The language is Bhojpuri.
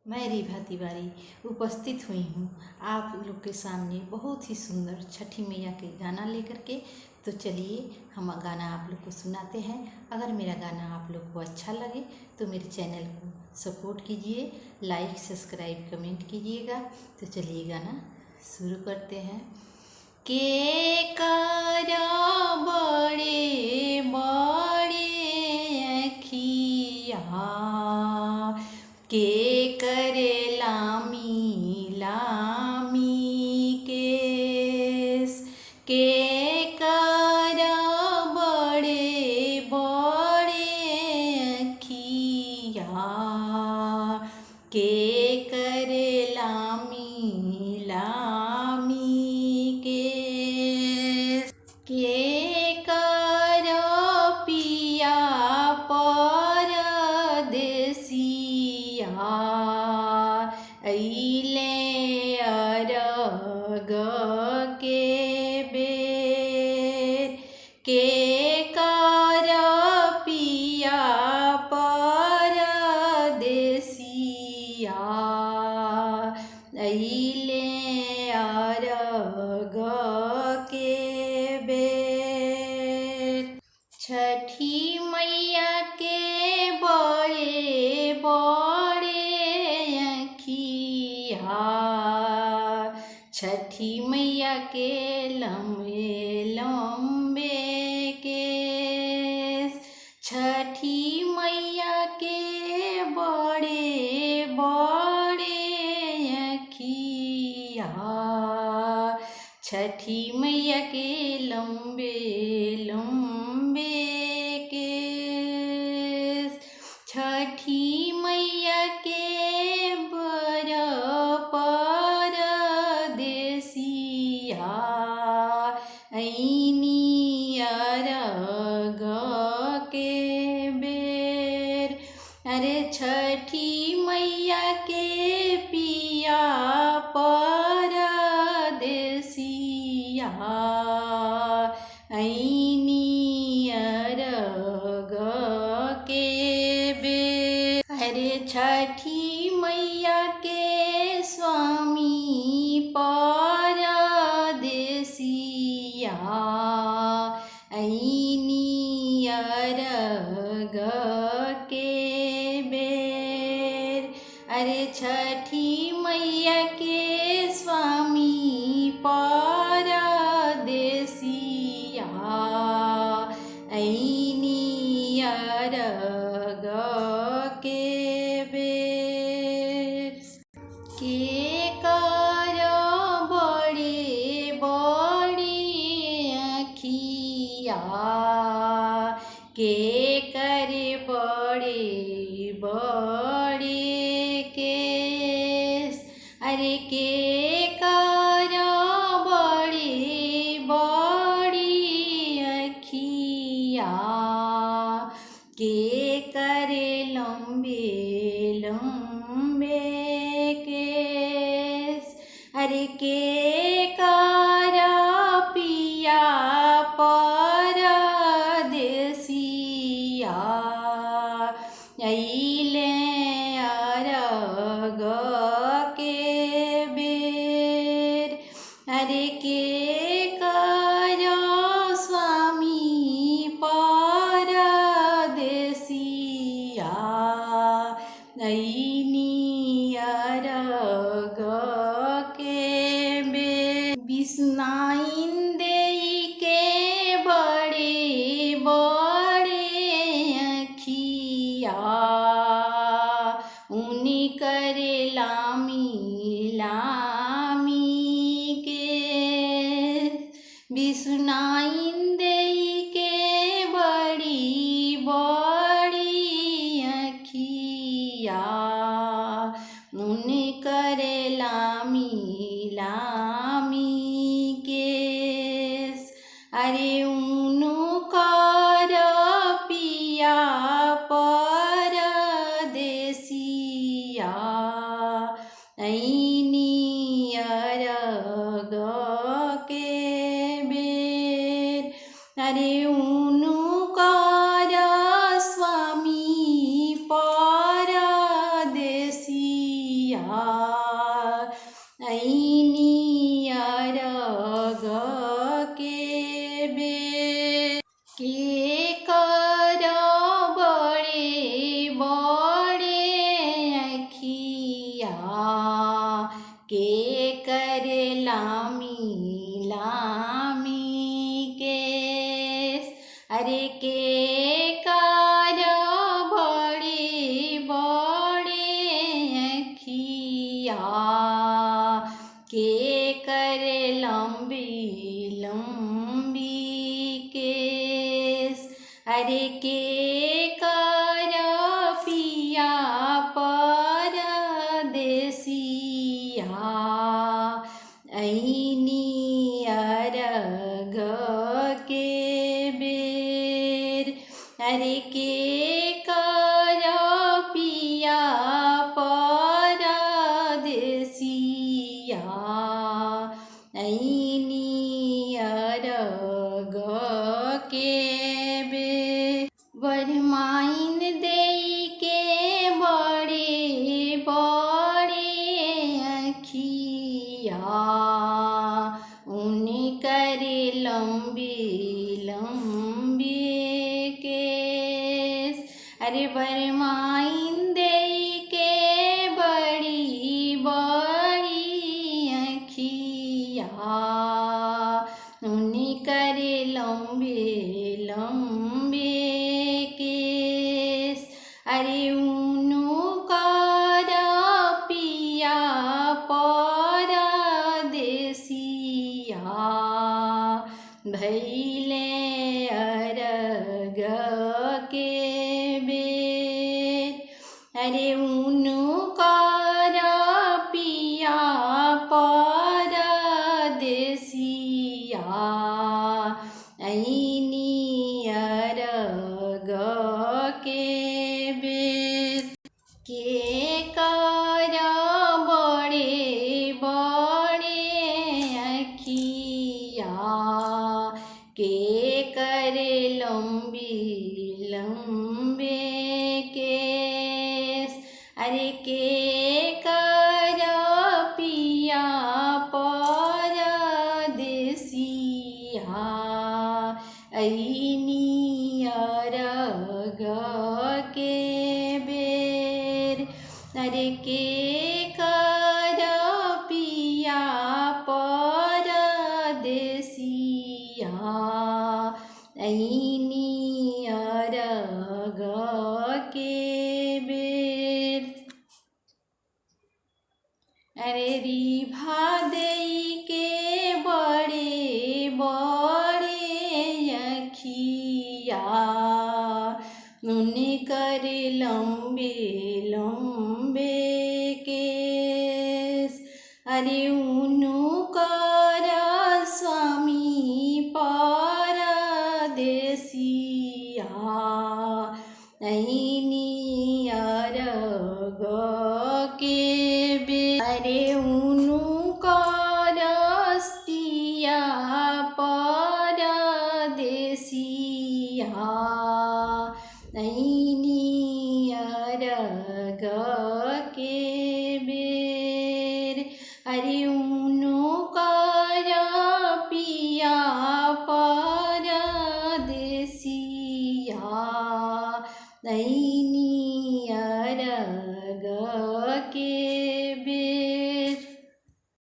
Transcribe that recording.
मैं रेखा तिवारी उपस्थित हुई हूँ आप लोग के सामने बहुत ही सुंदर छठी मैया के गाना लेकर के। तो चलिए हम गाना आप लोग को सुनाते हैं। अगर मेरा गाना आप लोग को अच्छा लगे तो मेरे चैनल को सपोर्ट कीजिए, लाइक सब्सक्राइब कमेंट कीजिएगा। तो चलिए गाना शुरू करते हैं। के करा बड़े बड़े अखिया, के करे लामी लामी केस, के करा बड़े बड़े अखिया, के करे लामी लामी केस, के करा पिया अइले अरग के बेर, के कर पिया परदेसिया अइले अरग के बेर। छठी मैया के बड़े बड़े छठी मैया के लंबे लंबे केस, छठी मैया के बड़े बड़े अखिया, छठी मैया के लंबे लंबे केस, छठी मैया के ऐनी अरग के बेर। अरे छठी मैया के पिया परदेसिया ऐनी अरग के बेर। अरे छठी मैया के स्वामी ऐनी अरग के बेर। अरे छठी मैया के स्वामी परदेसिया ऐनी अरग के बेर। के कर बड़े बड़े अखिया, के करे बड़े बड़े केस। अरे के कर बड़े बड़े अखिया, के करे लंबे लंबे केस। अरे के कर पिया परदेसिया अइले अरग के बेर। अरे के कर स्वामी परदेसिया ऐनी अरग के बेर। बिसनाइन देई के बड़े बड़े अखिया, उनी करे लामी लामी के। बिसनाइन देई के बड़ी बड़ी अखिया, उनी करे लामी लामी केस। अरे उनु कर पिया परदेसिया ऐनी अरग के बेर। अरे उनु कर स्वामी परदेसिया ऐनी अरग के बे के कर बड़े बड़े अखिया के कर लामी लामी केस अरे के कर बड़े बड़े अखिया के कर लंबी लंबी केस अरे के कर पिया परदेसिया ऐनी अरग के बेर अरे के कर पिया परदेसिया ऐनी अरग के बे बरमाइन देई के बड़े बड़े अखिया उनकर लंबी लंबी केस अरे बरमाइन देई के बड़ी बड़ी अखिया उनकर लंबे लंबे केस अरे उनु कर पिया परदेसिया भैले अरग के बेर अरे उनु कर पिया परदेसिया ऐनी अरग के बेर के कर बड़े बड़े अखिया के कर लंबी लंबे केस अरे के कर पिया परदेसिया ऐनी अरग के बेर अरे के कर पिया परदेसिया ऐनी अरग के बेर अरे रिभा देई के बड़े बड़े अखिया उनकर लंबे लंबे केस अरे उनु कर स्वामी परदेसिया ऐनी अरग के बे अरे उनु कर पिया परदेसिया ऐनी अरग के बेर अरे उनु कर पिया परदेसिया ऐनी अरग के बेर।